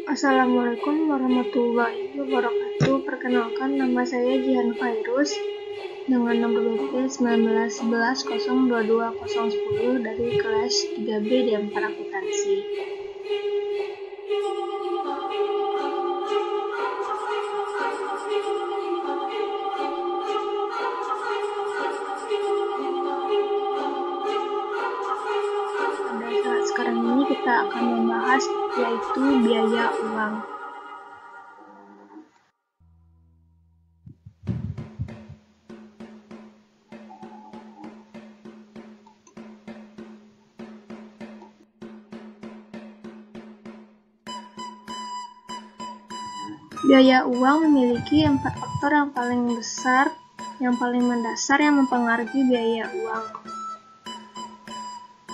Assalamualaikum warahmatullahi wabarakatuh. Perkenalkan, nama saya Jihan Fairuz dengan nomor BP 1911022010 dari kelas 3B D4 Akuntansi. Pada saat sekarang ini kita akan membahas yaitu biaya uang. Biaya uang memiliki 4 faktor yang paling besar, yang paling mendasar yang mempengaruhi biaya uang.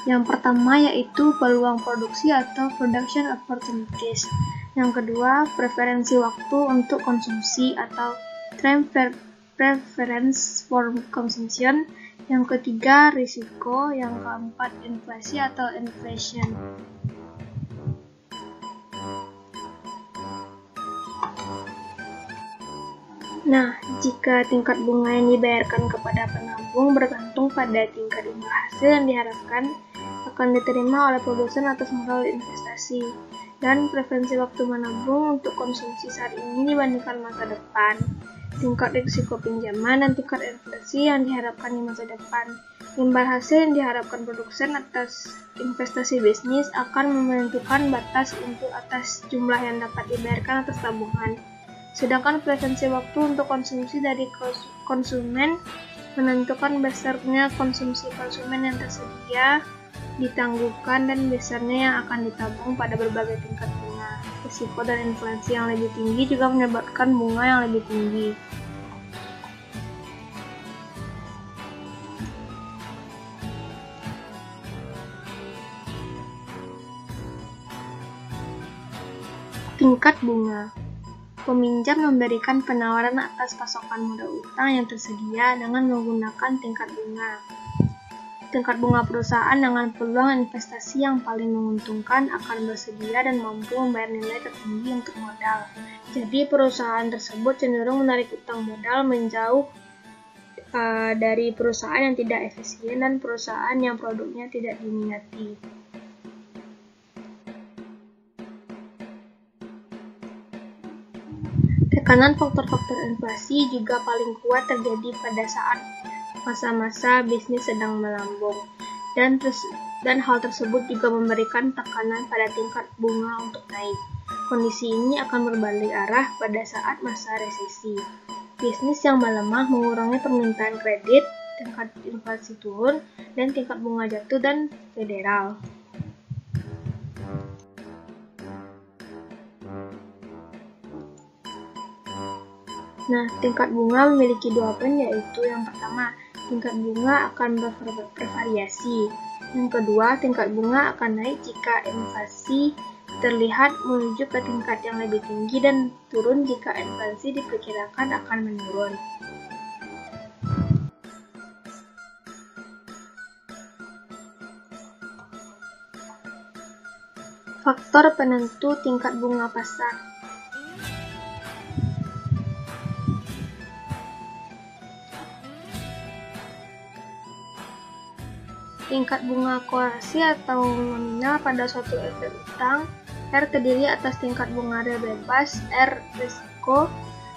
Yang pertama yaitu peluang produksi atau production opportunities. Yang kedua, preferensi waktu untuk konsumsi atau time preference for consumption. Yang ketiga, risiko. Yang keempat, inflasi atau inflation. Nah, jika tingkat bunga yang dibayarkan kepada penabung bergantung pada tingkat imbal hasil yang diharapkan akan diterima oleh produsen atas modal investasi, dan preferensi waktu menabung untuk konsumsi saat ini dibandingkan masa depan, tingkat risiko pinjaman, dan tingkat inflasi yang diharapkan di masa depan. Imbal hasil yang diharapkan produsen atas investasi bisnis akan menentukan batas untuk atas jumlah yang dapat dibayarkan atas tabungan. Sedangkan preferensi waktu untuk konsumsi dari konsumen menentukan besarnya konsumsi konsumen yang tersedia, ditangguhkan, dan besarnya yang akan ditabung pada berbagai tingkat bunga. Risiko dan inflasi yang lebih tinggi juga menyebabkan bunga yang lebih tinggi. Tingkat bunga. Peminjam memberikan penawaran atas pasokan modal utang yang tersedia dengan menggunakan tingkat bunga. Tingkat bunga perusahaan dengan peluang investasi yang paling menguntungkan akan bersedia dan mampu membayar nilai tertinggi untuk modal. Jadi perusahaan tersebut cenderung menarik utang modal menjauh dari perusahaan yang tidak efisien dan perusahaan yang produknya tidak diminati. Tekanan faktor-faktor inflasi juga paling kuat terjadi pada saat masa-masa bisnis sedang melambung, dan hal tersebut juga memberikan tekanan pada tingkat bunga untuk naik. Kondisi ini akan berbalik arah pada saat masa resesi. Bisnis yang melemah mengurangi permintaan kredit, tingkat inflasi turun, dan tingkat bunga jatuh dan federal. Nah, tingkat bunga memiliki dua poin, yaitu yang pertama, tingkat bunga akan bervariasi. Yang kedua, tingkat bunga akan naik jika inflasi terlihat menuju ke tingkat yang lebih tinggi dan turun jika inflasi diperkirakan akan menurun. Faktor penentu tingkat bunga pasar. Tingkat bunga akurasi atau nominal pada suatu efek utang, R terdiri atas tingkat bunga real bebas, R risiko,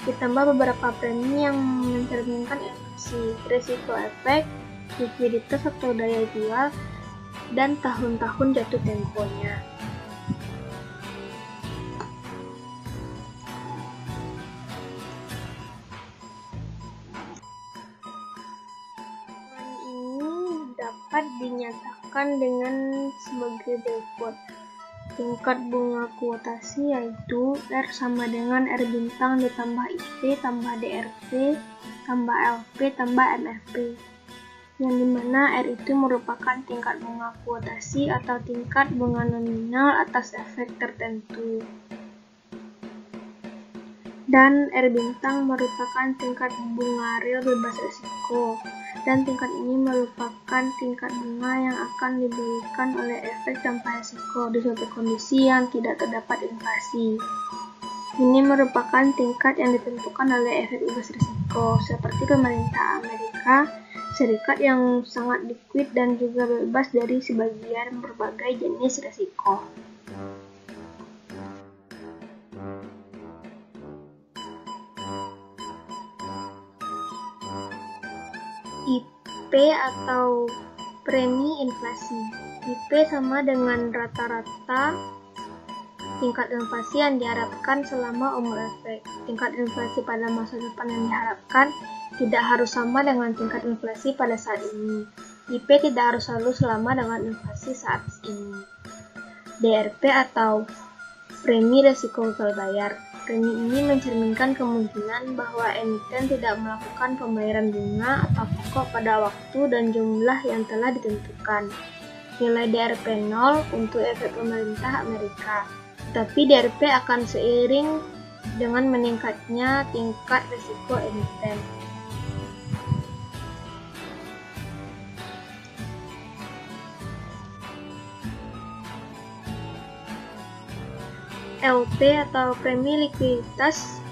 ditambah beberapa premi yang mencerminkan inflasi, risiko efek, likuiditas atau daya jual, dan tahun-tahun jatuh temponya. Dapat dinyatakan dengan sebagai berikut. Tingkat bunga kuotasi yaitu R sama dengan R bintang ditambah IP tambah DRP tambah LP tambah MFP, yang dimana R itu merupakan tingkat bunga kuotasi atau tingkat bunga nominal atas efek tertentu, dan R bintang merupakan tingkat bunga real bebas risiko. dan tingkat ini merupakan tingkat bunga yang akan diberikan oleh efek tanpa risiko di suatu kondisi yang tidak terdapat inflasi. Ini merupakan tingkat yang ditentukan oleh efek bebas risiko, seperti pemerintah Amerika Serikat yang sangat liquid dan juga bebas dari sebagian berbagai jenis risiko. IP atau premi inflasi. IP sama dengan rata-rata tingkat inflasi yang diharapkan selama umur efek. Tingkat inflasi pada masa depan yang diharapkan tidak harus sama dengan tingkat inflasi pada saat ini. IP tidak harus selalu sama dengan inflasi saat ini. DRP atau premi risiko gagal bayar. Premi ini mencerminkan kemungkinan bahwa emiten tidak melakukan pembayaran bunga atau pokok pada waktu dan jumlah yang telah ditentukan. Nilai DRP 0 untuk efek pemerintah Amerika. Tapi DRP akan seiring dengan meningkatnya tingkat risiko emiten. LP atau premi likuiditas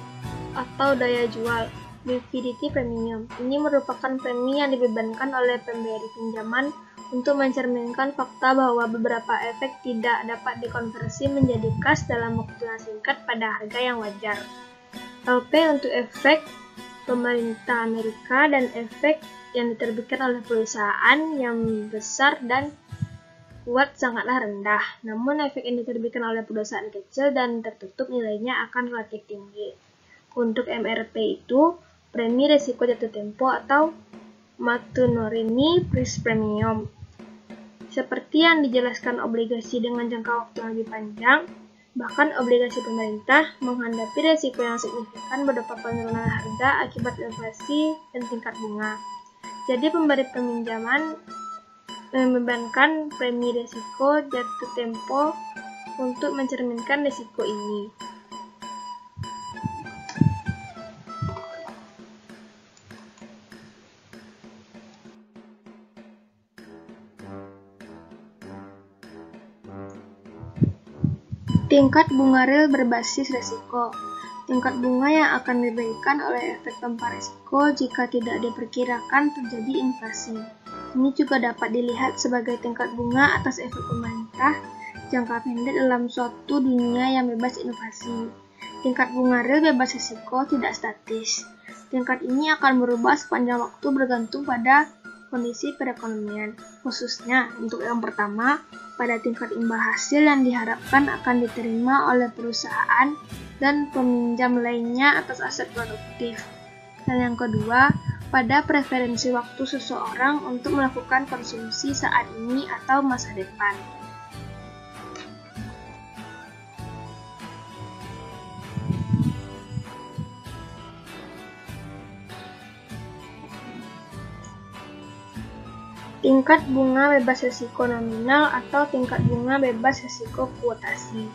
atau daya jual, liquidity premium. Ini merupakan premi yang dibebankan oleh pemberi pinjaman untuk mencerminkan fakta bahwa beberapa efek tidak dapat dikonversi menjadi kas dalam waktu yang singkat pada harga yang wajar. LP untuk efek pemerintah Amerika dan efek yang diterbitkan oleh perusahaan yang besar dan kuat sangatlah rendah, namun efek yang diterbitkan oleh perusahaan kecil dan tertutup nilainya akan relatif tinggi. Untuk MRP itu, premi risiko jatuh tempo atau Matunorini Price Premium. Seperti yang dijelaskan obligasi dengan jangka waktu yang lebih panjang, bahkan obligasi pemerintah menghadapi risiko yang signifikan berupa penurunan harga akibat inflasi dan tingkat bunga. Jadi pemberi peminjaman membebankan premi risiko jatuh tempo untuk mencerminkan risiko ini. Tingkat bunga real berbasis risiko. Tingkat bunga yang akan diberikan oleh efek tanpa risiko jika tidak diperkirakan terjadi inflasi. Ini juga dapat dilihat sebagai tingkat bunga atas efek pemerintah jangka pendek dalam suatu dunia yang bebas inflasi. Tingkat bunga real bebas risiko tidak statis. Tingkat ini akan berubah sepanjang waktu bergantung pada kondisi perekonomian. Khususnya untuk yang pertama, pada tingkat imbal hasil yang diharapkan akan diterima oleh perusahaan dan peminjam lainnya atas aset produktif. Dan yang kedua, pada preferensi waktu seseorang untuk melakukan konsumsi saat ini atau masa depan. Tingkat bunga bebas risiko nominal atau tingkat bunga bebas risiko kuotasi.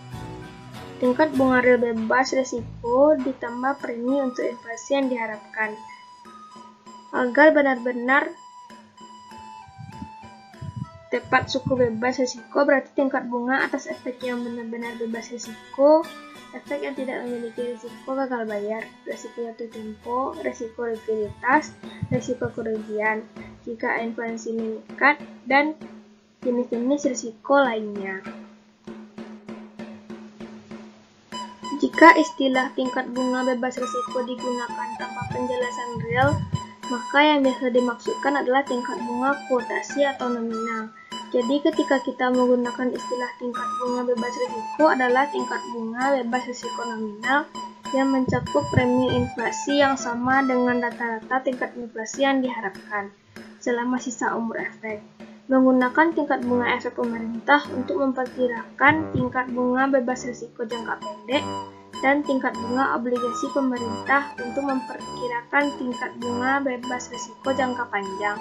Tingkat bunga real bebas risiko ditambah premi untuk inflasi yang diharapkan. Agar benar-benar tepat suku bebas risiko berarti tingkat bunga atas efek yang benar-benar bebas risiko, efek yang tidak memiliki risiko gagal bayar, risiko jatuh tempo, risiko likuiditas, risiko kerugian jika inflasi meningkat, dan jenis-jenis risiko lainnya. Jika istilah tingkat bunga bebas risiko digunakan tanpa penjelasan real, maka yang biasa dimaksudkan adalah tingkat bunga kuotasi atau nominal. Jadi ketika kita menggunakan istilah tingkat bunga bebas risiko adalah tingkat bunga bebas risiko nominal yang mencakup premi inflasi yang sama dengan rata-rata tingkat inflasi yang diharapkan selama sisa umur efek. Menggunakan tingkat bunga efek pemerintah untuk memperkirakan tingkat bunga bebas risiko jangka pendek dan tingkat bunga obligasi pemerintah untuk memperkirakan tingkat bunga bebas risiko jangka panjang.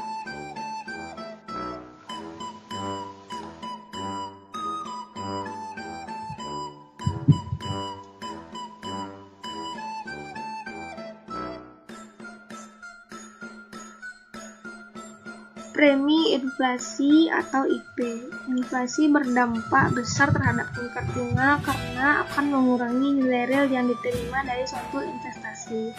Premi inflasi atau IP. Inflasi berdampak besar terhadap tingkat bunga karena akan mengurangi nilai real yang diterima dari suatu investasi.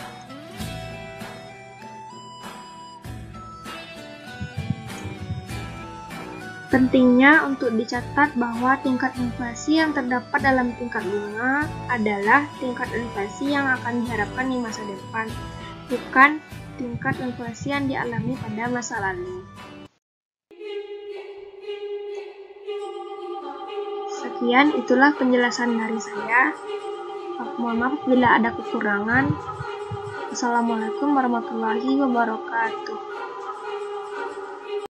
Pentingnya untuk dicatat bahwa tingkat inflasi yang terdapat dalam tingkat bunga adalah tingkat inflasi yang akan diharapkan di masa depan, bukan tingkat inflasi yang dialami pada masa lalu. Sekian, itulah penjelasan dari saya. Mohon maaf bila ada kekurangan. Assalamualaikum warahmatullahi wabarakatuh.